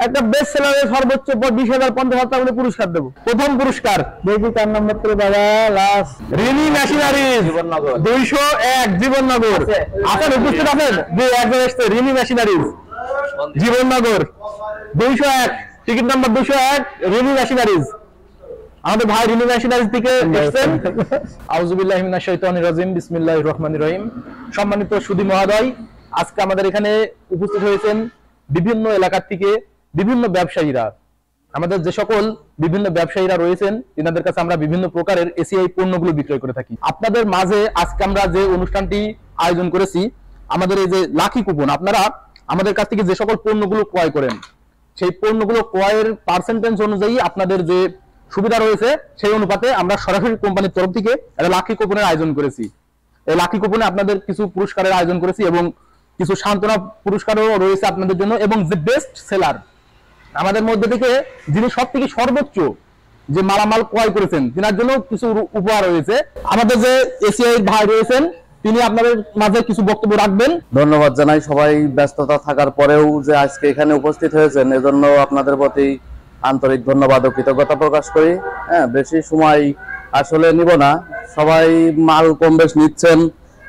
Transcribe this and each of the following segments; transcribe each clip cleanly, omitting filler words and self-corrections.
একটা বেস্ট সেলারের সর্বোচ্চ 20,000 50,000 টাকা করে পুরস্কার দেবো। প্রথম পুরস্কার দেখি কার নাম্বার করে দাদা লাস্ট রিনি মেশিনারিজ জীবননগর 201 জীবননগর আপনার উপস্থিত আছেন যে একজন এসেছে Rini machineries Jibannagar 201 ticket number 201 Rini machineries আমাদের ভাই রিনি মেশিনারিজ থেকে এসেছেন। আউযুবিল্লাহি মিনাশ শাইতানির রাজিম বিসমিল্লাহির রহমানির রহিম। সম্মানিত সুধী মহোদয়, আজকে আমাদের এখানে উপস্থিত হয়েছেন বিভিন্ন এলাকা থেকে বিভিন্ন ব্যবসায়ীরা। আমাদের যে সকল বিভিন্ন ব্যবসায়ীরা রয়েছেন এনাদের কাছে আমরা বিভিন্ন প্রকারের এসিআই পণ্যগুলো বিক্রয় করে থাকি। আপনাদের মাঝে আজকে আমরা যে অনুষ্ঠানটি আয়োজন করেছি, আমাদের এই যে লাকি কুপন, আপনারা আমাদের কাছ থেকে যে সকল পণ্যগুলো ক্রয় করেন সেই পণ্যগুলো ক্রয়ের পার্সেন্টেজ অনুযায়ী আপনাদের যে সুবিধা রয়েছে সেই অনুপাতে আমরা সরাসরি কোম্পানির তরফ থেকে একটা লাকি কুপনের আয়োজন করেছি। এই লাকি কুপনে আপনাদের কিছু পুরস্কারের আয়োজন করেছি এবং কিছু সান্ত্বনা পুরস্কারও রয়েছে আপনাদের জন্য। এবং যে বেস্ট সেলার আমাদের মধ্যে থেকে যিনি সব থেকে সর্বোচ্চ যে মালামাল ক্রয় করেছেন তিনার জন্য কিছু উপহার রয়েছে। আমাদের যে এসিআই ভাই রয়েছেন তিনি আপনাদের মাঝে কিছু বক্তব্য রাখবেন। ধন্যবাদ জানাই সবাই ব্যস্ততা থাকার পরেও যে আজকে এখানে উপস্থিত হয়েছেন এজন্য আপনাদের প্রতি আন্তরিক ধন্যবাদ ও কৃতজ্ঞতা প্রকাশ করি। হ্যাঁ, বেশি সময় আসলে নিব না, সবাই মাল কম বেশ নিচ্ছেন,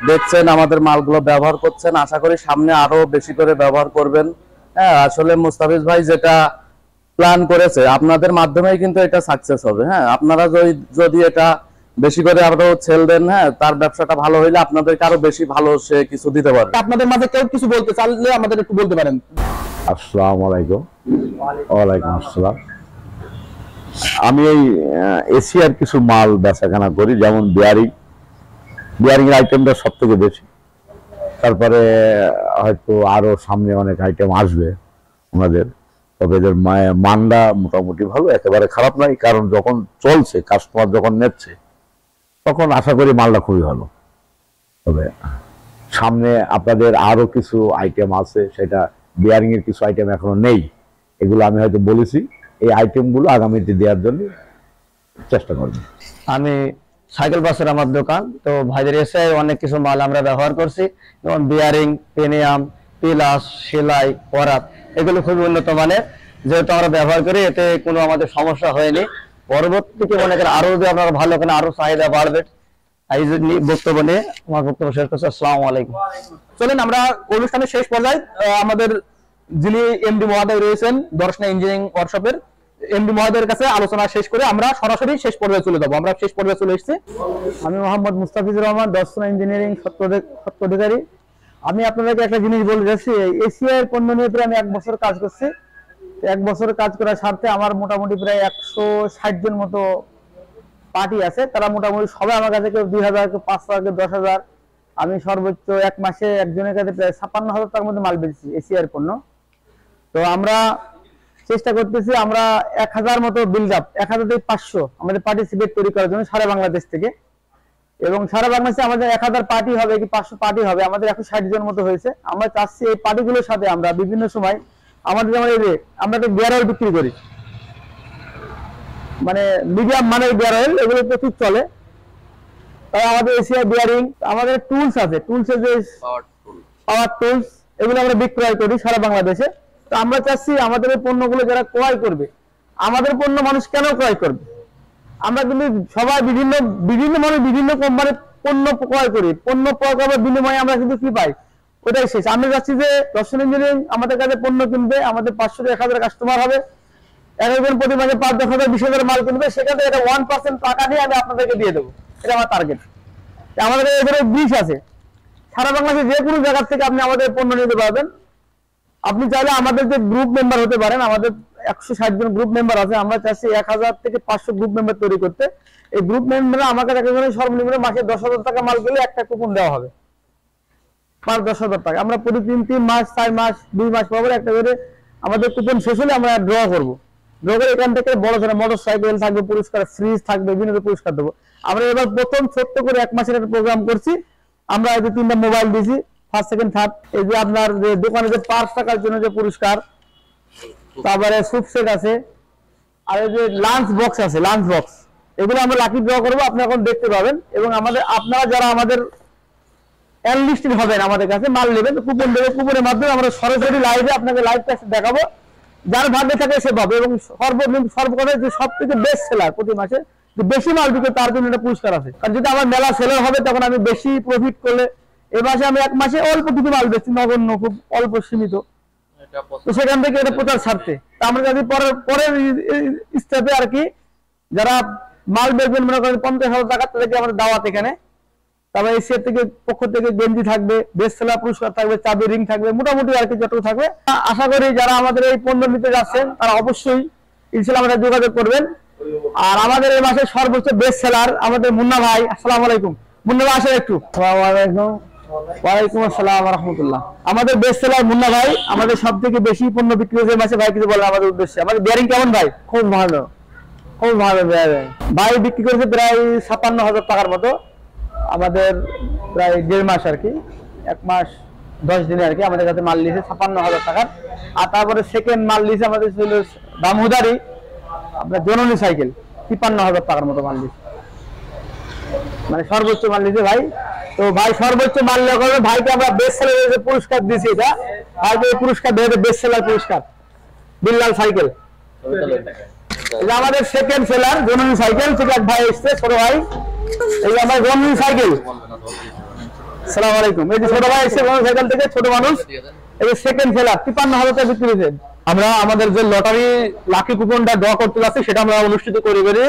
দেখছেন, আমাদের মালগুলো ব্যবহার করছেন, আশা করি সামনে আরো বেশি করে ব্যবহার করবেন। হ্যাঁ, আসলে মুস্তাফিজ ভাই যেটা প্ল্যান করেছে আপনাদের মাধ্যমেই কিন্তু এটা সাকসেস হবে। হ্যাঁ, আপনারা যদি এটা বেশি করে আরো সেল দেন, হ্যাঁ, তার ব্যবসাটা ভালো হইলে আপনাদেরকে আরো বেশি ভালো সে কিছু দিতে পারবে। আপনাদের মাঝে কেউ কিছু বলতে চাইলে আমাদের একটু বলতে পারেন। আসসালামু আলাইকুম। ওয়ালাইকুম আসসালাম। আমি এই এশিয়ার কিছু মাল বেচাকেনা করি, যেমন বিয়ারিং এর আইটেমটা সব থেকে বেশি। তারপরে হয়তো আরো সামনে অনেক আইটেম আসবে আমাদের, তবে এদের মানটা মোটামুটি ভালো, একেবারে খারাপ নয়। কারণ যখন চলছে, কাস্টমার যখন নিচ্ছে তখন আশা করি মালটা খুবই ভালো। তবে সামনে আপনাদের আরো কিছু আইটেম আছে, সেটা বিয়ারিং এর কিছু আইটেম এখনো নেই, এগুলো আমি হয়তো বলেছি। এই আইটেমগুলো আগামীতে দেওয়ার জন্য চেষ্টা করব। আমি সাইকেল বাসের আমার দোকান, তো ভাইদের এসে অনেক কিছু মাল আমরা ব্যবহার করছি, যেমন বিয়ারিং, পেনিয়াম, পিলাস, সেলাই, করাত, এগুলো খুবই উন্নত মানের। যেহেতু আমরা ব্যবহার করি এতে কোনো আমাদের সমস্যা হয়নি। পরবর্তীতে মনে করেন আরো যদি আপনারা ভালো করে আরো চাহিদা বাড়বে। এই যে বক্তব্য নিয়ে আমার বক্তব্য শেষ করছি। আসসালামু আলাইকুম। চলেন আমরা অনুষ্ঠানের শেষ পর্যায়ে আমাদের যিনি এমডি মহোদয় রয়েছেন দর্শনা ইঞ্জিনিয়ারিং ওয়ার্কশপের এমডি মহোদয়ের কাছে আলোচনা শেষ করে আমরা সরাসরি শেষ পর্যায়ে চলে যাবো। আমরা শেষ পর্যায়ে চলে এসেছি। আমি মোহাম্মদ মুস্তাফিজুর রহমান, দর্শনা ইঞ্জিনিয়ারিং সত্ত্বাধিকারী। আমি আপনাদেরকে একটা জিনিস বলে যাচ্ছি, এশিয়ার পণ্য নিয়ে প্রায় আমি 1 বছর কাজ করছি। 1 বছর কাজ করার স্বার্থে আমার মোটামুটি প্রায় 160 জন মতো পার্টি আছে। তারা মোটামুটি সবাই আমার কাছে কেউ 2,000, কেউ 5,000, কেউ 10,000। আমি সর্বোচ্চ 1 মাসে একজনের কাছে প্রায় 56,000 টাকার মধ্যে মাল বেচছি এশিয়ার পণ্য। তো আমরা চেষ্টা করতেছি আমরা 1,000 মতো বিল্ড আপ, 1,000 থেকে 500 আমাদের পার্টিসিপেট তৈরি করার জন্য সারা বাংলাদেশ থেকে। এবং সারা বাংলাদেশে আমাদের 1,000 পার্টি হবে কি 500 পার্টি হবে, আমাদের 160 জন মতো হয়েছে। আমরা চাচ্ছি এই পার্টিগুলোর সাথে আমরা বিভিন্ন সময় আমাদের যেমন এই যে আমরা একটা গিয়ার অয়েল বিক্রি করি, মানে মিডিয়াম মানের গিয়ার অয়েল, এগুলো প্রচুর চলে। তাই আমাদের এশিয়া বিয়ারিং, আমাদের টুলস আছে, টুলসের যে পাওয়ার টুলস, এগুলো আমরা বিক্রয় করি সারা বাংলাদেশে। তো আমরা চাচ্ছি আমাদের এই পণ্যগুলো যারা ক্রয় করবে, আমাদের পণ্য মানুষ কেন ক্রয় করবে? আমরা কিন্তু সবাই বিভিন্ন মানুষ বিভিন্ন কোম্পানির পণ্য ক্রয় করি, পণ্য ক্রয় করার বিনিময়ে আমরা কিন্তু কি পাই, ওটাই শেষ। আমি চাচ্ছি যে দর্শনা ইঞ্জিনিয়ারিং আমাদের কাছে পণ্য কিনবে, আমাদের 500 থেকে 1,000 কাস্টমার হবে, একজন প্রতি মাসে 5-10,000 20,000 মাল কিনবে, সেখান থেকে 1% টাকা নিয়ে আমি আপনাদেরকে দিয়ে দেবো। এটা আমার টার্গেট। আমাদের এখানে ব্রিজ আছে, সারা বাংলাদেশে যে কোনো জায়গা থেকে আপনি আমাদের পণ্য নিতে পারবেন। আপনি চাইলে আমাদের যে গ্রুপ মেম্বার হতে পারেন, আমাদের 160 জন গ্রুপ মেম্বার আছে। আমরা চাচ্ছি 1,000 থেকে 500 গ্রুপ মেম্বার তৈরি করতে। এই গ্রুপ মেম্বার আমার কাছে সর্বনিম্ন মাসে 10,000 টাকা মাল গেলে একটা কুপন দেওয়া হবে, 5-10,000 টাকা। আমরা প্রতি 3 মাস 4 মাস 2 মাস পর একটা করে আমাদের কুপন শেষ হলে আমরা ড্র করবো। ড্র করে এখান থেকে বড় ধরনের মোটরসাইকেল থাকবে পুরস্কার, ফ্রিজ থাকবে, বিভিন্ন পুরস্কার দেবো। আমরা এবার প্রথম ছোট্ট করে 1 মাসের একটা প্রোগ্রাম করছি। আমরা এই যে 3টা মোবাইল দিয়েছি, ফার্স্ট সেকেন্ড থার্ড। এই যে আপনার যে দোকানে যে 5 টাকার জন্য যে পুরস্কার, তারপরে সুপ সেট আছে, আর এই যে লাঞ্চ বক্স আছে, লাঞ্চ বক্স, এগুলো আমরা লাকি ড্র করবো, আপনি এখন দেখতে পাবেন। এবং আপনারা যারা আমাদের এনলিস্টেড হবেন, আমাদের কাছে মাল নেবেন, কুপন দেবে, কুপনের মাধ্যমে আমরা সরাসরি লাইভে আপনাকে লাইভ টেস্ট দেখাবো যার ভাগ্যে থাকে সে পাবে। এবং সর্বকটা যে সব থেকে বেস্ট সেলার প্রতি মাসে যে বেশি মাল বিক্রি তার জন্য একটা পুরস্কার আছে। কারণ যদি আমার মেলা সেলার হবে তখন আমি বেশি প্রফিট করলে, এ মাসে আমি এক মাসে অল্প কিছু মাল বেশি নগণ্য, খুব অল্প সীমিত, তো সেখান থেকে এটা প্রচার ছাড়তে। তা আমরা যদি পরের স্টেপে আর কি যারা মাল বেচবেন মনে করেন 50,000 টাকা, তাদেরকে আমাদের দাওয়াত এখানে। তারপরে এই সেট থেকে পক্ষ থেকে গেঞ্জি থাকবে, বেস্ট সেলার পুরস্কার থাকবে, চাবি রিং থাকবে, মোটামুটি আর কি যতটুকু থাকবে। আশা করি যারা আমাদের এই পণ্য নিতে যাচ্ছেন তারা অবশ্যই ইনশাআল্লাহ আমাদের যোগাযোগ করবেন। আর আমাদের এই মাসে সর্বোচ্চ বেস্ট সেলার আমাদের মুন্না ভাই। আসসালামু আলাইকুম মুন্না ভাই, আসেন একটু। আসসালামু আলাইকুম। ওয়ালাইকুম আসসালাম ওয়া রাহমাতুল্লাহ। আমাদের বেস্ট সেলার মুন্না ভাই, আমাদের সবথেকে বেশি পণ্য বিক্রি হয়েছে মাসে। ভাই কিছু বলেন আমাদের উদ্দেশ্যে। আমাদের বিয়ারিং কেমন ভাই? খুব ভালো, খুব ভালো বিয়ারিং। ভাই বিক্রি করেছে প্রায় ৫৭,০০০ টাকার মতো আমাদের, প্রায় ১.৫ মাস আর কি, ১ মাস ১০ দিনে আর কি আমাদের কাছে মাল নিয়েছে ৫৬,০০০ টাকার। আর তারপরে সেকেন্ড মাল নিয়েছে আমাদের ছিল দামোদারি আপনার জননী সাইকেল, ৫৩,০০০ টাকার মতো মাল নিয়েছে, মানে সর্বোচ্চ মাল নিয়েছে ভাই। তো ভাই সর্বোচ্চ মাল নেওয়া করবে ভাইকে আমরা বেস্ট সেলার পুরস্কার দিয়েছি। এটা ভাইকে পুরস্কার দেবে, বেস্ট সেলার পুরস্কার বিল্লাল সাইকেল। এটা আমাদের সেকেন্ড সেলার জননী সাইকেল থেকে এক ভাই এসছে, ছোট ভাই। এই আমার জননী সাইকেল। আসসালামু আলাইকুম। এই যে ছোট ভাই এসছে জননী সাইকেল থেকে, ছোট মানুষ। এই যে সেকেন্ড সেলার ৫৩,০০০ টাকা বিক্রি হয়েছে। আমরা আমাদের যে লটারি লাকি কুপনটা ড্র করতে যাচ্ছি সেটা আমরা অনুষ্ঠিত করি বেরি,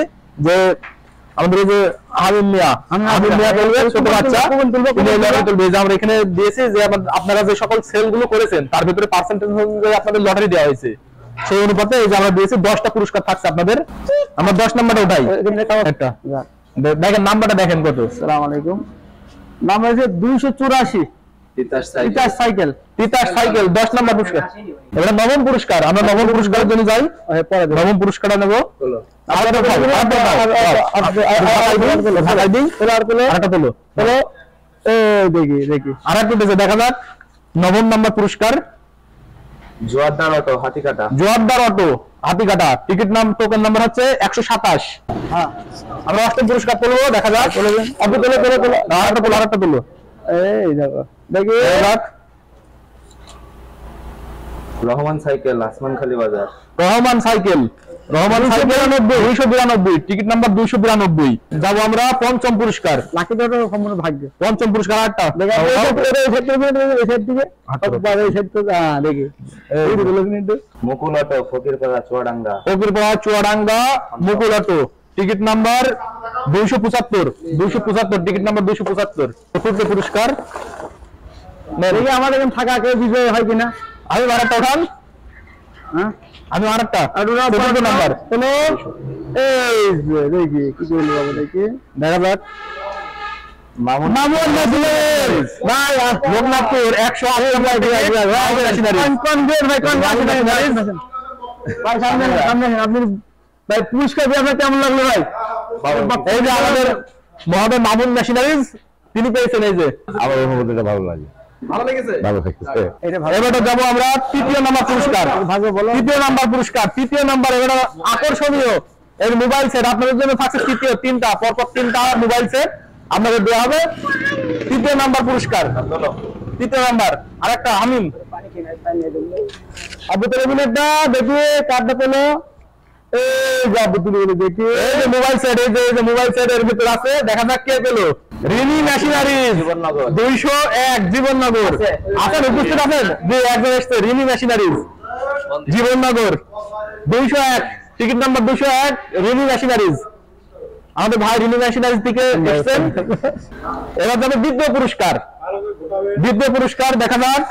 যে আমাদের এই যে হাবিব মিয়া বলবেন, ছোট বাচ্চা তুলবে, যে আমরা এখানে দিয়েছি যে আপনারা যে সকল সেল গুলো করেছেন তার ভিতরে পার্সেন্টেজ অনুযায়ী আপনাদের লটারি দেওয়া হয়েছে, সেই অনুপাতে এই যে আমরা দিয়েছি 10টা পুরস্কার থাকছে আপনাদের। আমরা 10 নাম্বারটা উঠাই একটা, দেখেন নাম্বারটা দেখেন কত। আসসালামু আলাইকুম। নাম্বার হচ্ছে 284 Titas cycle, Titas cycle 10 number পুরস্কার। এটা নবম পুরস্কার। আমরা নবম পুরস্কারের জন্য যাই, নবম পুরস্কারটা নেব। দেখা যাক নবম নাম্বার পুরস্কার Joardar auto Hatikata, Joardar auto Hatikata. Ticket নাম টোকেন নাম্বার হচ্ছে 127। হ্যাঁ, আমরা অষ্টম পুরস্কার তুলবো, দেখা যাক। আরেকটা তুলো। এই দেখো, দেখি রহমান সাইকেল, আসমান খালি বাজার। Rahman cycle, Rahman cycle 292, ticket number 292। যাবো আমরা পঞ্চম পুরস্কার, লাকি ড্র সম্পূর্ণ ভাগ্য। পঞ্চম পুরস্কার আটটা দেখি, Mukul auto Fakirpara Chuadanga, Fakirpara Chuadanga Mukul auto. Ticket number 275, ticket number 275। চতুর্থ পুরস্কার দেখি আমাদের এখানে থাকা কেউ বিজয় হয় কিনা। আমি আরেকটা উঠান, আমি আরেকটা নাম্বার কোনো দেখি কি বলবো, দেখি দেখা যাক। ভাই পুরস্কার দিয়ে আপনার কেমন লাগলো ভাই? এই যে আমাদের মোহাম্মদ মামুন মেশিনারিজ তিনি পেয়েছেন। এই যে আমার অনুভূতিটা ভালো লাগে, ভালো লেগেছে, ভালো থাকতেছে। এবারে যাবো আমরা তৃতীয় নাম্বার পুরস্কার। তৃতীয় নাম্বার পুরস্কার, তৃতীয় নাম্বার এবারে আকর্ষণীয় এই মোবাইল সেট আপনাদের জন্য থাকছে। তৃতীয় তিনটা পরপর 3টা মোবাইল সেট আপনাদের দেওয়া হবে। তৃতীয় নাম্বার পুরস্কার, তৃতীয় নাম্বার আরেকটা হামিম আবু তেলেবিনেরটা দেখি কার্ডটা পেলো। এই যে আবু তুলে দেখি, এই যে মোবাইল সেট, এই যে মোবাইল সেট এর ভিতরে আছে, দেখা যাক কে পেলো। রিনি মেশিনারিজ 201 জীবননগর। আছেন, উপস্থিত আছেন? যে একজন এসছে, Rini machineries Jibannagar 201, ticket number 201, Rini machineries. আমাদের ভাই রিনি মেশিনারিজ থেকে এসছেন। এবার যাবে দ্বিতীয় পুরস্কার। দ্বিতীয় পুরস্কার দেখা যাক,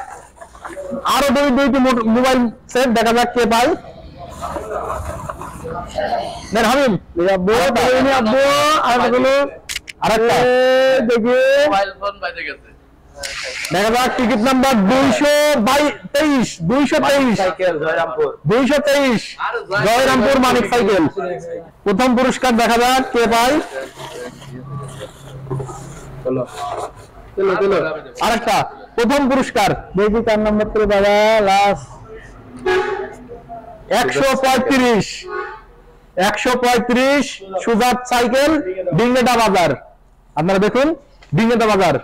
আরো দুইটি মোবাইল সেট, দেখা যাক কে পায়। হামিম আব্বু আরেকটা দেখি, দেখা যাক টিকিট নাম্বার 223 জয়রামপুর মানিক সাইকেল। প্রথম পুরস্কার দেখা যাক কে পায়। আরেকটা প্রথম পুরস্কার দেখি কার নাম্বার করে দাদা। লাস্ট 135 সুজাত সাইকেল, ডিঙ্গেটা বাজার। আপনারা দেখুন, ডিঙ্গেটা বাজার।